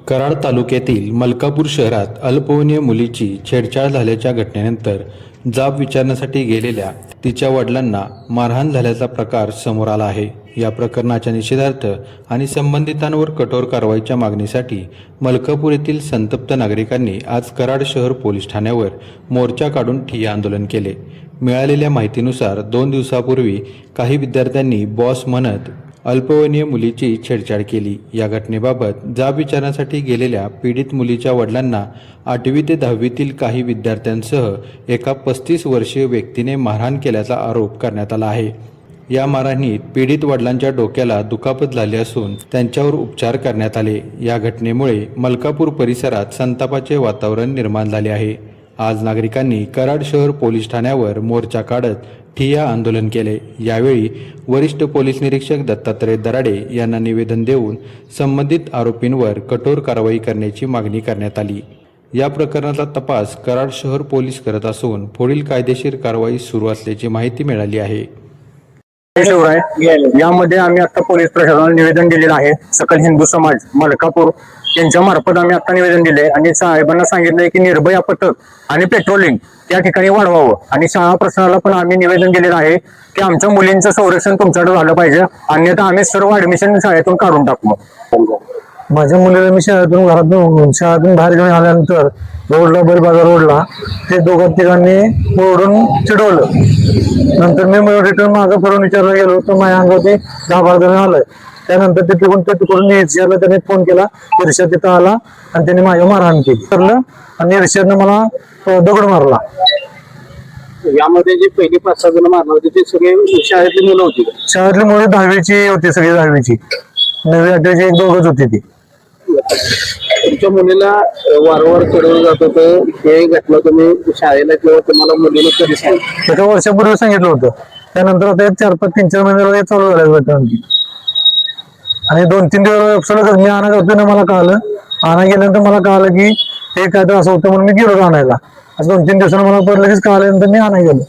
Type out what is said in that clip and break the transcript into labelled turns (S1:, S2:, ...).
S1: कराड तालुक्यातील मलकापूर शहरात अल्पवयीन मुलीची छेडछाड झाल्याच्या घटनेनंतर जाब विचारण्यासाठी गेलेल्या तिच्या वडिलांना मारहाण झाल्याचा प्रकार समोर आला आहे। या प्रकरणाच्या निषेधार्थ आणि संबंधितांवर कठोर कारवाईच्या मागणीसाठी मलकापूर येथील संतप्त नागरिकांनी आज कराड शहर पोलीस ठाण्यावर मोर्चा काढून ठिय्या आंदोलन केले। मिळालेल्या माहितीनुसार 2 दिवसापूर्वी काही विद्यार्थ्यांनी बॉस म्हणत अल्पवयीन मुलीची छेडछाड केली। या घटनेबाबत जाब विचारण्यासाठी गेलेल्या पीडित मुलीच्या वडिलांना 8वी ते 10वीतील काही विद्यार्थ्यांसह एका 35 वर्षीय व्यक्तीने मारहाण केल्याचा आरोप करण्यात आला आहे। या मारहाणीत पीडित वडिलांच्या डोक्याला दुखापत झाली असून त्यांच्यावर उपचार करण्यात आले। या घटनेमुळे मलकापूर परिसरात संतापाचे वातावरण निर्माण झाले आहे। आज नागरिकांनी कराड शहर पोलीस ठाण्यावर मोर्चा काढत ठिय्या आंदोलन केले। यावेळी वरिष्ठ पोलीस निरीक्षक दत्तात्रय दराडे यांना निवेदन देऊन संबंधित आरोपींवर कठोर कारवाई करण्याची मागणी करण्यात आली। या प्रकरणाचा तपास कराड शहर पोलीस करत असून पुढील कायदेशीर कारवाई सुरू असल्याची माहिती मिळाली आहे।
S2: यामध्ये आम्ही आता पोलीस प्रशासनाला निवेदन दिलेलं आहे। सकल हिंदू समाज मलकापूर यांच्या मार्फत आम्ही आता निवेदन दिले आणि साहेबांना सांगितलंय की निर्भया पथक आणि पेट्रोलिंग त्या ठिकाणी वाढवावं आणि शाळा प्रशासनाला पण आम्ही निवेदन दिलेलं आहे की आमच्या मुलींचं संरक्षण तुमच्याकडे झालं पाहिजे, अन्यथा आम्ही सर्व ऍडमिशन शाळेतून काढून टाकू। माझ्या मुलीला मी शाळेतून बाहेर घेऊन आल्यानंतर रोडला बाजार रोडला ते दोघं तिघांनी ओरडून चिडवलं। नंतर मी रिटर्न मागं फिरून विचारला गेलो तर माझ्या अंगावरती 10-12 जण आलंय। त्यानंतर तिकडून इर्षादला त्याने फोन केला, इर्षाद तिथं आला आणि त्याने माझ्या मारहाण केली ठरलं आणि इर्षादनं मला दगड मारला।
S3: यामध्ये जे पहिली 5-6 जण मारले होते ते सगळे शाळेतली मुलं होती।
S2: शाळेतली मुले 10वीची होती, सगळी 10वीची, 9वी 8वीची एक दोघच होती ती।
S3: तुमच्या मुलीला वारंवार चढवलं जात होतं, हे घटना तुम्ही शाळेला किंवा तुम्हाला मुलीला कधी सांगितलं?
S2: एका वर्षापूर्वी सांगितलं होतं। त्यानंतर आता 4-5-3-4 महिने चालू झालं आणि 2-3 दिवस मी आणा होतो ना, मला कळालं, आणा गेल्यानंतर मला कळालं की हे काय तर असं होतं म्हणून मी गेलो आणायला। 2-3 दिवसांनी मला लगेच कळाल्यानंतर मी आणा गेलो।